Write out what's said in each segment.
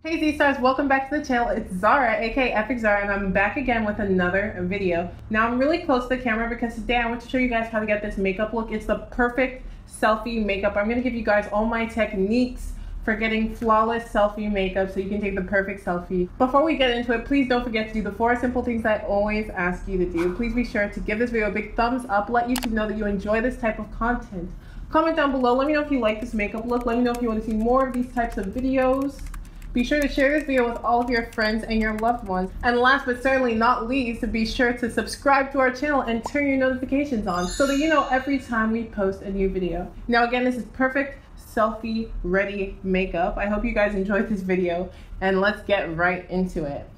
Hey Z-Stars, welcome back to the channel. It's Zara, aka Epic Zara, and I'm back again with another video. Now I'm really close to the camera because today I want to show you guys how to get this makeup look. It's the perfect selfie makeup. I'm going to give you guys all my techniques for getting flawless selfie makeup so you can take the perfect selfie. Before we get into it, please don't forget to do the 4 simple things I always ask you to do. Please be sure to give this video a big thumbs up, let YouTube know that you enjoy this type of content. Comment down below, let me know if you like this makeup look, let me know if you want to see more of these types of videos. Be sure to share this video with all of your friends and your loved ones. And last but certainly not least, be sure to subscribe to our channel and turn your notifications on so that you know every time we post a new video. Now again, this is perfect selfie ready makeup. I hope you guys enjoyed this video and let's get right into it.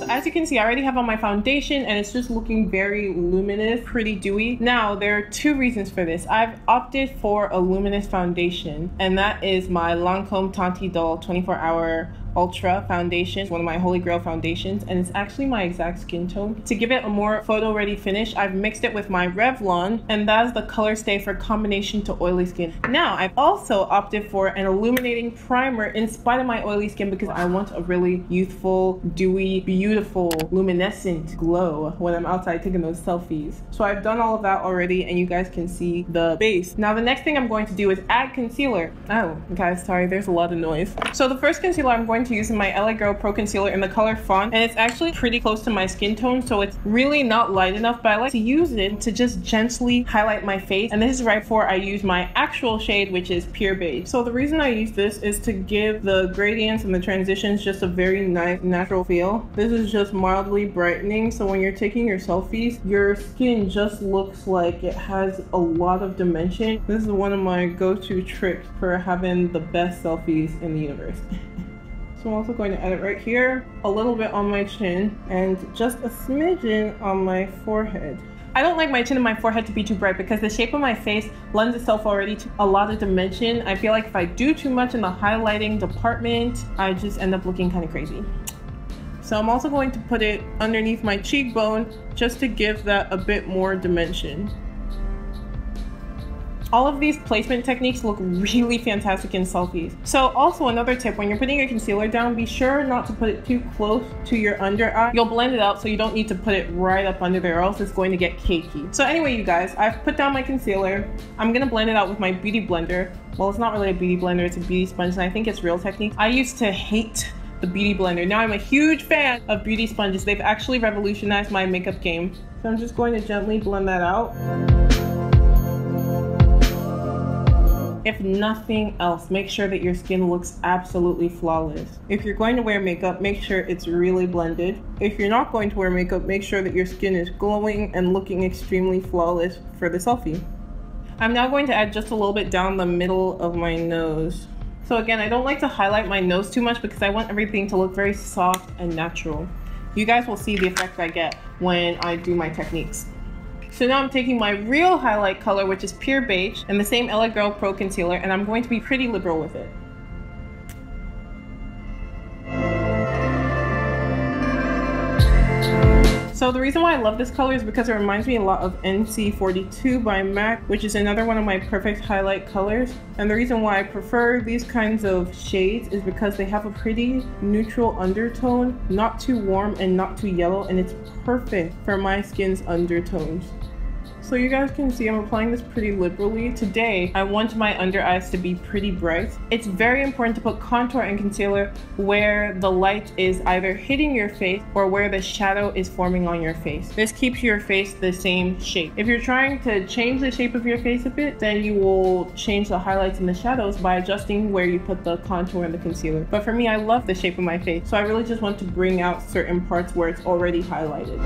As you can see, I already have on my foundation and it's just looking very luminous, pretty dewy. Now, there are 2 reasons for this. I've opted for a luminous foundation, and that is my Lancome Tanti Doll 24-hour Ultra foundation. It's one of my holy grail foundations, and it's actually my exact skin tone. To give it a more photo ready finish, I've mixed it with my Revlon, and that's the color stay for combination to oily skin. Now, I've also opted for an illuminating primer in spite of my oily skin because I want a really youthful, dewy, beautiful, luminescent glow when I'm outside taking those selfies. So I've done all of that already, and you guys can see the base. Now, the next thing I'm going to do is add concealer. Oh, guys, sorry, there's a lot of noise. So the first concealer I'm going to use is my LA Girl Pro Concealer in the color Fawn, and it's actually pretty close to my skin tone, so it's really not light enough, but I like to use it to just gently highlight my face. And this is right before I use my actual shade, which is Pure Beige. So the reason I use this is to give the gradients and the transitions just a very nice natural feel. This is just mildly brightening, so when you're taking your selfies, your skin just looks like it has a lot of dimension. This is one of my go-to tricks for having the best selfies in the universe. So I'm also going to add it right here, a little bit on my chin, and just a smidgen on my forehead. I don't like my chin and my forehead to be too bright because the shape of my face lends itself already to a lot of dimension. I feel like if I do too much in the highlighting department, I just end up looking kind of crazy. So I'm also going to put it underneath my cheekbone just to give that a bit more dimension. All of these placement techniques look really fantastic in selfies. So also another tip, when you're putting your concealer down, be sure not to put it too close to your under eye. You'll blend it out, so you don't need to put it right up under there or else it's going to get cakey. So anyway, you guys, I've put down my concealer. I'm gonna blend it out with my beauty blender. Well, it's not really a beauty blender, it's a beauty sponge, and I think it's Real Technique. I used to hate the beauty blender. Now I'm a huge fan of beauty sponges. They've actually revolutionized my makeup game. So I'm just going to gently blend that out. If nothing else, make sure that your skin looks absolutely flawless. If you're going to wear makeup, make sure it's really blended. If you're not going to wear makeup, make sure that your skin is glowing and looking extremely flawless for the selfie. I'm now going to add just a little bit down the middle of my nose. So again, I don't like to highlight my nose too much because I want everything to look very soft and natural. You guys will see the effect I get when I do my techniques. So now I'm taking my real highlight color, which is Pure Beige, and the same LA Girl Pro Concealer, and I'm going to be pretty liberal with it. So the reason why I love this color is because it reminds me a lot of NC42 by MAC, which is another one of my perfect highlight colors. And the reason why I prefer these kinds of shades is because they have a pretty neutral undertone, not too warm and not too yellow, and it's perfect for my skin's undertones. So you guys can see I'm applying this pretty liberally. Today, I want my under eyes to be pretty bright. It's very important to put contour and concealer where the light is either hitting your face or where the shadow is forming on your face. This keeps your face the same shape. If you're trying to change the shape of your face a bit, then you will change the highlights and the shadows by adjusting where you put the contour and the concealer. But for me, I love the shape of my face, so I really just want to bring out certain parts where it's already highlighted.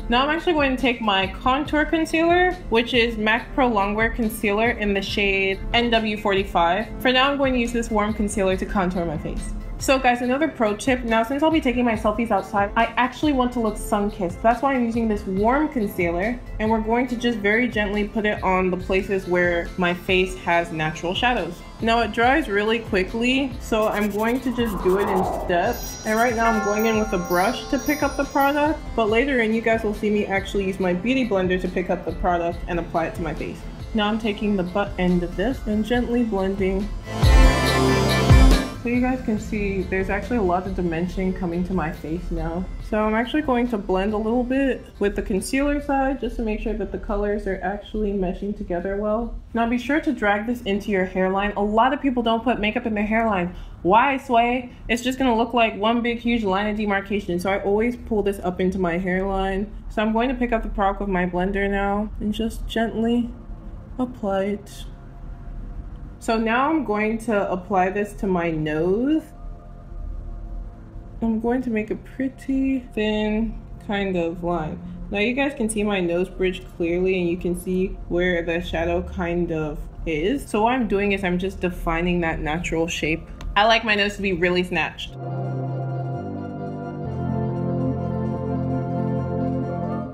Now I'm actually going to take my contour concealer, which is MAC Pro Longwear Concealer in the shade NW45. For now, I'm going to use this warm concealer to contour my face. So guys, another pro tip. Now, since I'll be taking my selfies outside, I actually want to look sun-kissed. That's why I'm using this warm concealer, and we're going to just very gently put it on the places where my face has natural shadows. Now it dries really quickly, so I'm going to just do it in steps. And right now I'm going in with a brush to pick up the product, but later in you guys will see me actually use my beauty blender to pick up the product and apply it to my face. Now I'm taking the butt end of this and gently blending. So you guys can see there's actually a lot of dimension coming to my face now. So I'm actually going to blend a little bit with the concealer side just to make sure that the colors are actually meshing together well. Now be sure to drag this into your hairline. A lot of people don't put makeup in their hairline. Why, Sway? It's just gonna look like one big huge line of demarcation. So I always pull this up into my hairline. So I'm going to pick up the product with my blender now and just gently apply it. So now I'm going to apply this to my nose. I'm going to make a pretty thin kind of line. Now you guys can see my nose bridge clearly, and you can see where the shadow kind of is. So what I'm doing is I'm just defining that natural shape. I like my nose to be really snatched.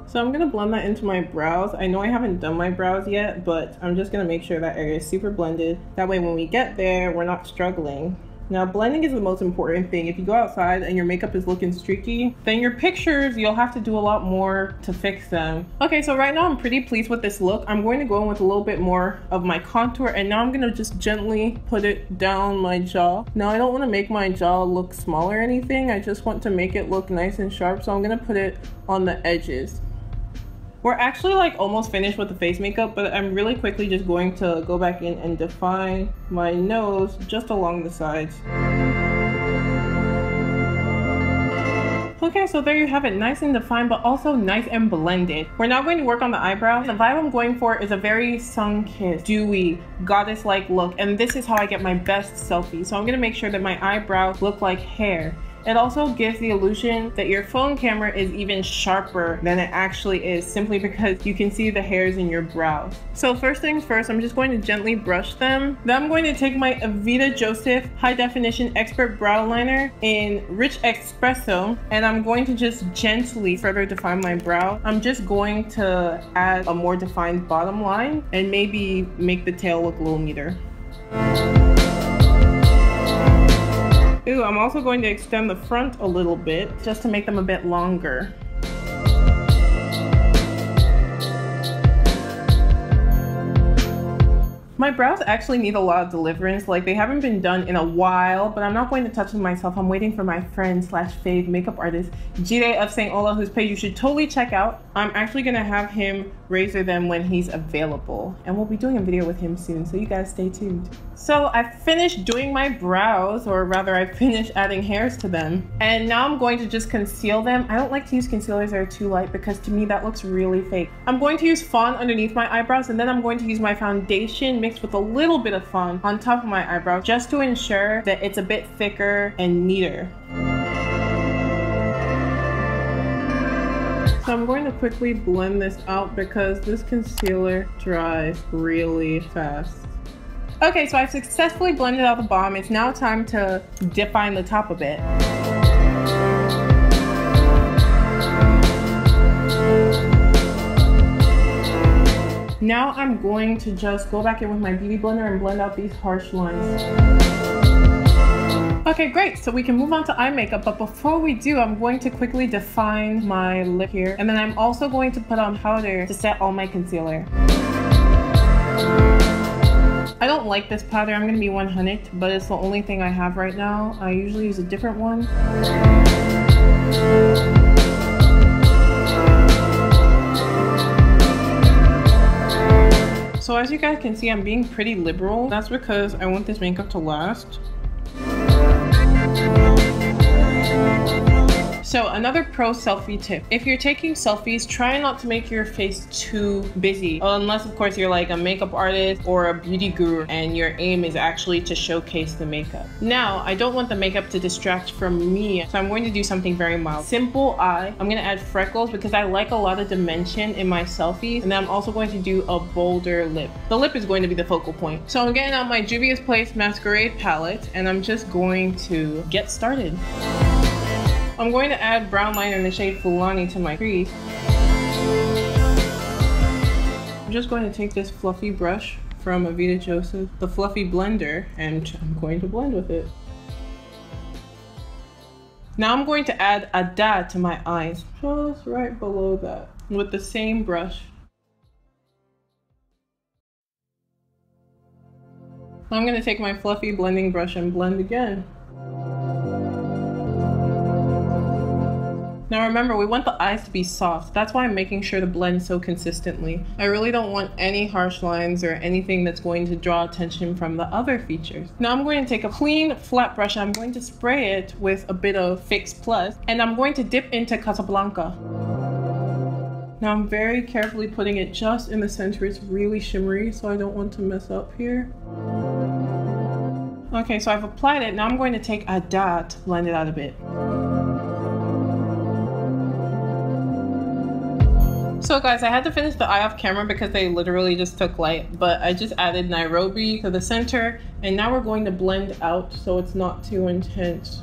So I'm gonna blend that into my brows. I know I haven't done my brows yet, but I'm just gonna make sure that area is super blended. That way when we get there, we're not struggling. Now blending is the most important thing. If you go outside and your makeup is looking streaky, then your pictures, you'll have to do a lot more to fix them. Okay, so right now I'm pretty pleased with this look. I'm going to go in with a little bit more of my contour, and now I'm gonna just gently put it down my jaw. Now I don't wanna make my jaw look small or anything. I just want to make it look nice and sharp, so I'm gonna put it on the edges. We're actually like almost finished with the face makeup, but I'm really quickly just going to go back in and define my nose just along the sides. Okay, so there you have it, nice and defined, but also nice and blended. We're now going to work on the eyebrows. The vibe I'm going for is a very sun-kissed, dewy, goddess-like look, and this is how I get my best selfie. So I'm gonna make sure that my eyebrows look like hair. It also gives the illusion that your phone camera is even sharper than it actually is, simply because you can see the hairs in your brows. So first things first, I'm just going to gently brush them. Then I'm going to take my Avita Joseph High Definition Expert Brow Liner in Rich Espresso, and I'm going to just gently further define my brow. I'm just going to add a more defined bottom line and maybe make the tail look a little neater. Ooh, I'm also going to extend the front a little bit just to make them a bit longer. My brows actually need a lot of deliverance. Like, they haven't been done in a while, but I'm not going to touch them myself. I'm waiting for my friend slash fave makeup artist, Jide of St. Ola, whose page you should totally check out. I'm actually gonna have him razor them when he's available, and we'll be doing a video with him soon, so you guys stay tuned. So I finished doing my brows, or rather I finished adding hairs to them, and now I'm going to just conceal them. I don't like to use concealers that are too light because to me that looks really fake. I'm going to use fawn underneath my eyebrows, and then I'm going to use my foundation mixed with a little bit of fawn on top of my eyebrow just to ensure that it's a bit thicker and neater. So I'm going to quickly blend this out because this concealer dries really fast. Okay, so I've successfully blended out the bottom. It's now time to define the top a bit. Now I'm going to just go back in with my beauty blender and blend out these harsh lines. Okay, great, so we can move on to eye makeup, but before we do, I'm going to quickly define my lip here, and then I'm also going to put on powder to set all my concealer. I don't like this powder, I'm gonna be 100, but it's the only thing I have right now. I usually use a different one. So as you guys can see, I'm being pretty liberal. That's because I want this makeup to last. So another pro selfie tip. If you're taking selfies, try not to make your face too busy. Unless of course you're like a makeup artist or a beauty guru and your aim is actually to showcase the makeup. Now, I don't want the makeup to distract from me, so I'm going to do something very mild. Simple eye. I'm gonna add freckles because I like a lot of dimension in my selfies, and then I'm also going to do a bolder lip. The lip is going to be the focal point. So I'm getting out my Juvia's Place Masquerade palette, and I'm just going to get started. I'm going to add brown liner in the shade Fulani to my crease. I'm just going to take this fluffy brush from Avita Joseph, the fluffy blender, and I'm going to blend with it. Now I'm going to add a dot to my eyes, just right below that, with the same brush. I'm going to take my fluffy blending brush and blend again. Now remember, we want the eyes to be soft. That's why I'm making sure to blend so consistently. I really don't want any harsh lines or anything that's going to draw attention from the other features. Now I'm going to take a clean flat brush and I'm going to spray it with a bit of Fix Plus, and I'm going to dip into Casablanca. Now I'm very carefully putting it just in the center. It's really shimmery, so I don't want to mess up here. Okay, so I've applied it. Now I'm going to take a dot, blend it out a bit. So guys, I had to finish the eye off camera because they literally just took light, but I just added Nairobi to the center, and now we're going to blend out so it's not too intense.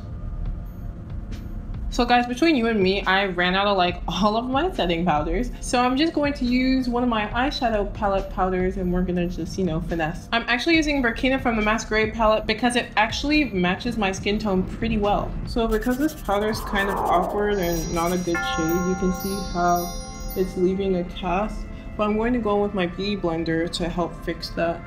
So guys, between you and me, I ran out of like all of my setting powders. So I'm just going to use one of my eyeshadow palette powders, and we're gonna just, you know, finesse. I'm actually using Burkina from the Masquerade palette because it actually matches my skin tone pretty well. So because this powder is kind of awkward and not a good shade, you can see how it's leaving a cast, but I'm going to go with my beauty blender to help fix that.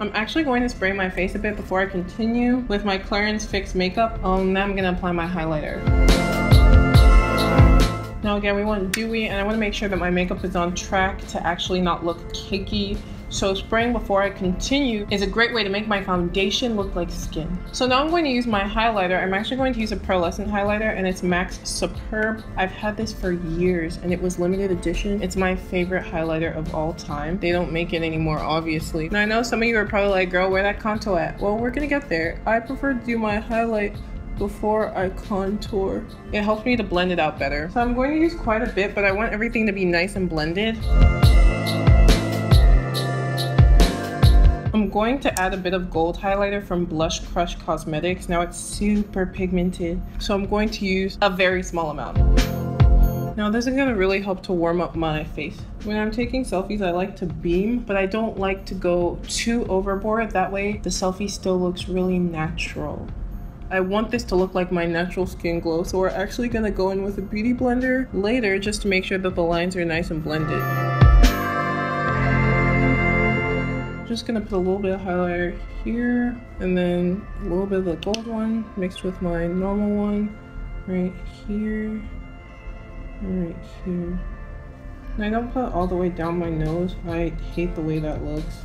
I'm actually going to spray my face a bit before I continue with my Clarins Fix makeup. Now I'm going to apply my highlighter. Now again, we want dewy, and I want to make sure that my makeup is on track to actually not look cakey. So spraying before I continue is a great way to make my foundation look like skin. So now I'm going to use my highlighter. I'm actually going to use a pearlescent highlighter, and it's MAC's Superb. I've had this for years and it was limited edition. It's my favorite highlighter of all time. They don't make it anymore, obviously. Now I know some of you are probably like, girl, where that contour at? Well, we're gonna get there. I prefer to do my highlight before I contour. It helps me to blend it out better. So I'm going to use quite a bit, but I want everything to be nice and blended. I'm going to add a bit of gold highlighter from Blush Crush Cosmetics. Now it's super pigmented, so I'm going to use a very small amount. Now this is going to really help to warm up my face. When I'm taking selfies, I like to beam, but I don't like to go too overboard. That way the selfie still looks really natural. I want this to look like my natural skin glow, so we're actually going to go in with a beauty blender later just to make sure that the lines are nice and blended. Just gonna put a little bit of highlighter here, and then a little bit of the gold one mixed with my normal one right here and right here. And I don't put it all the way down my nose. I hate the way that looks.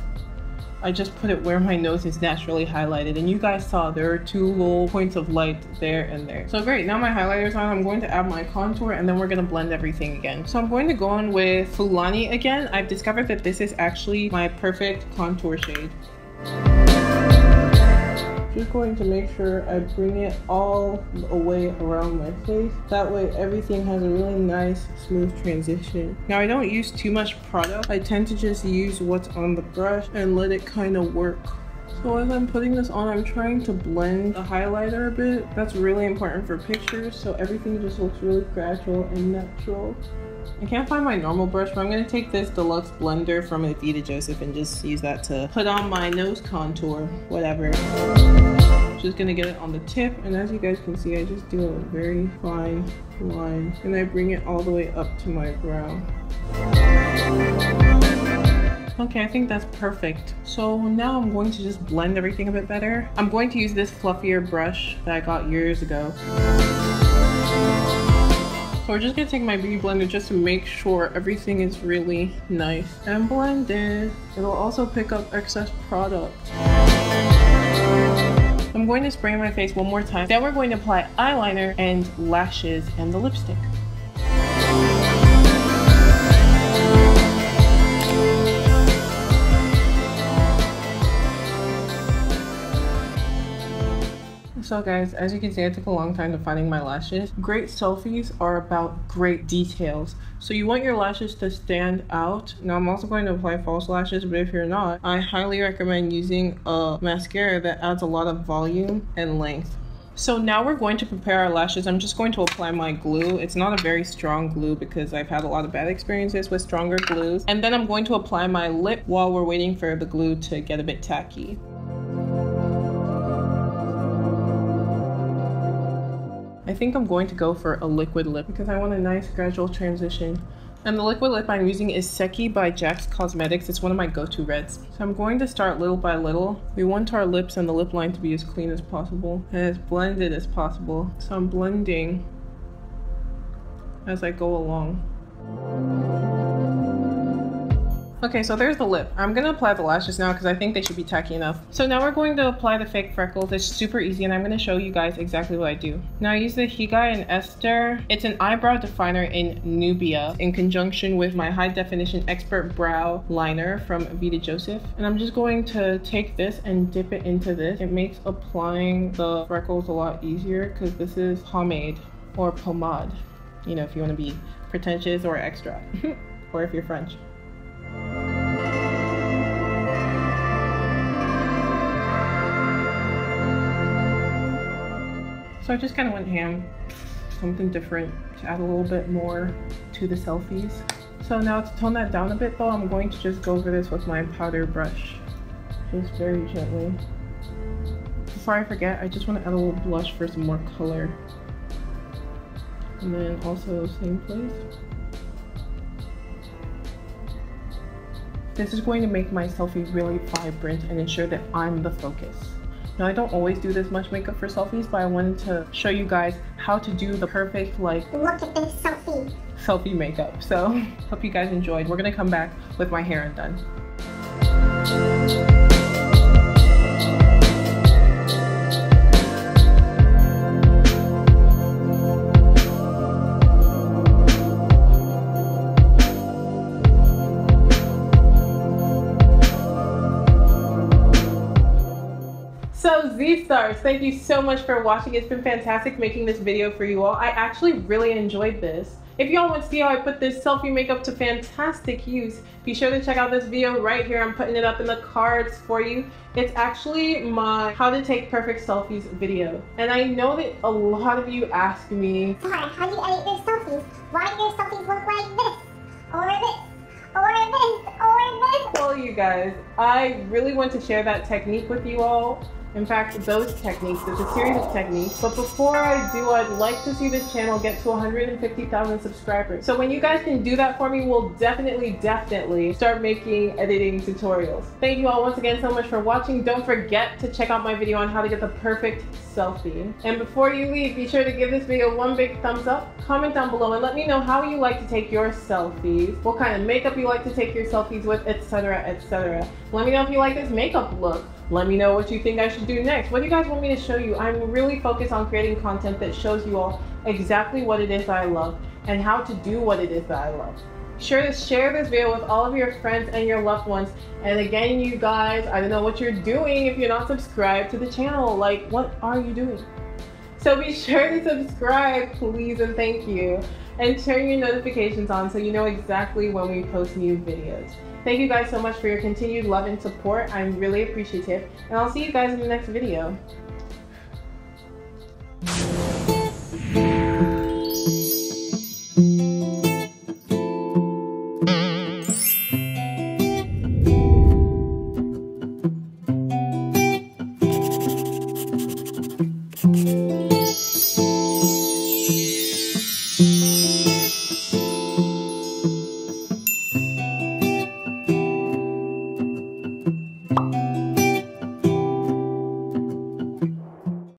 I just put it where my nose is naturally highlighted, and you guys saw there are two little points of light there and there. So great, now my highlighter's on. I'm going to add my contour, and then we're going to blend everything again. So I'm going to go in with Fulani again. I've discovered that this is actually my perfect contour shade. Just going to make sure I bring it all the way around my face. That way everything has a really nice smooth transition. Now I don't use too much product. I tend to just use what's on the brush and let it kind of work. So as I'm putting this on, I'm trying to blend the highlighter a bit. That's really important for pictures, so everything just looks really gradual and natural. I can't find my normal brush, but I'm going to take this deluxe blender from Avita Joseph and just use that to put on my nose contour, whatever. Just going to get it on the tip, and as you guys can see, I just do a very fine line, and I bring it all the way up to my brow. Okay, I think that's perfect. So now I'm going to just blend everything a bit better. I'm going to use this fluffier brush that I got years ago. So we're just gonna take my beauty blender just to make sure everything is really nice and blended. It'll also pick up excess product. I'm I'm going to spray my face one more time. Then we're going to apply eyeliner and lashes and the lipstick. So guys, as you can see, I took a long time to finding my lashes. Great selfies are about great details. So you want your lashes to stand out. Now I'm also going to apply false lashes, but if you're not, I highly recommend using a mascara that adds a lot of volume and length. So now we're going to prepare our lashes. I'm just going to apply my glue. It's not a very strong glue because I've had a lot of bad experiences with stronger glues. And then I'm going to apply my lip while we're waiting for the glue to get a bit tacky. I think I'm going to go for a liquid lip because I want a nice gradual transition. And the liquid lip I'm using is Seki by Jax Cosmetics. It's one of my go-to reds. So I'm going to start little by little. We want our lips and the lip line to be as clean as possible and as blended as possible. So I'm blending as I go along. Okay, so there's the lip. I'm gonna apply the lashes now because I think they should be tacky enough. So now we're going to apply the fake freckles. It's super easy and I'm gonna show you guys exactly what I do. Now I use the Higai and Esther. It's an eyebrow definer in Nubia in conjunction with my high definition expert brow liner from Vita Joseph. And I'm just going to take this and dip it into this. It makes applying the freckles a lot easier because this is pomade or pomade. You know, if you wanna be pretentious or extra, or if you're French. So I just kind of went ham, something different to add a little bit more to the selfies. So now to tone that down a bit though, I'm going to just go over this with my powder brush, just very gently. Before I forget, I just want to add a little blush for some more color. And then also same place. This is going to make my selfie really vibrant and ensure that I'm the focus. Now I don't always do this much makeup for selfies, but I wanted to show you guys how to do the perfect, like, look at this selfie makeup. So hope you guys enjoyed. We're gonna come back with my hair undone. So Z-Stars, thank you so much for watching. It's been fantastic making this video for you all. I actually really enjoyed this. If y'all want to see how I put this selfie makeup to fantastic use, be sure to check out this video right here. I'm putting it up in the cards for you. It's actually my how to take perfect selfies video. And I know that a lot of you ask me, Sarah, how do you edit your selfies? Why do your selfies look like this? Or this? Or this? Or this? well, you guys, I really want to share that technique with you all. In fact, those techniques, there's a series of techniques. But before I do, I'd like to see this channel get to 150,000 subscribers. So when you guys can do that for me, we'll definitely start making editing tutorials. Thank you all once again so much for watching. Don't forget to check out my video on how to get the perfect selfie. And before you leave, be sure to give this video one big thumbs up, comment down below, and let me know how you like to take your selfies, what kind of makeup you like to take your selfies with, etc., etc. Let me know if you like this makeup look. Let me know what you think I should do next. What do you guys want me to show you? I'm really focused on creating content that shows you all exactly what it is that I love and how to do what it is that I love. Sure to share this video with all of your friends and your loved ones. And again, you guys, I don't know what you're doing if you're not subscribed to the channel. Like, what are you doing? So be sure to subscribe, please, and thank you. And turn your notifications on so you know exactly when we post new videos. Thank you guys so much for your continued love and support. I'm really appreciative. And I'll see you guys in the next video.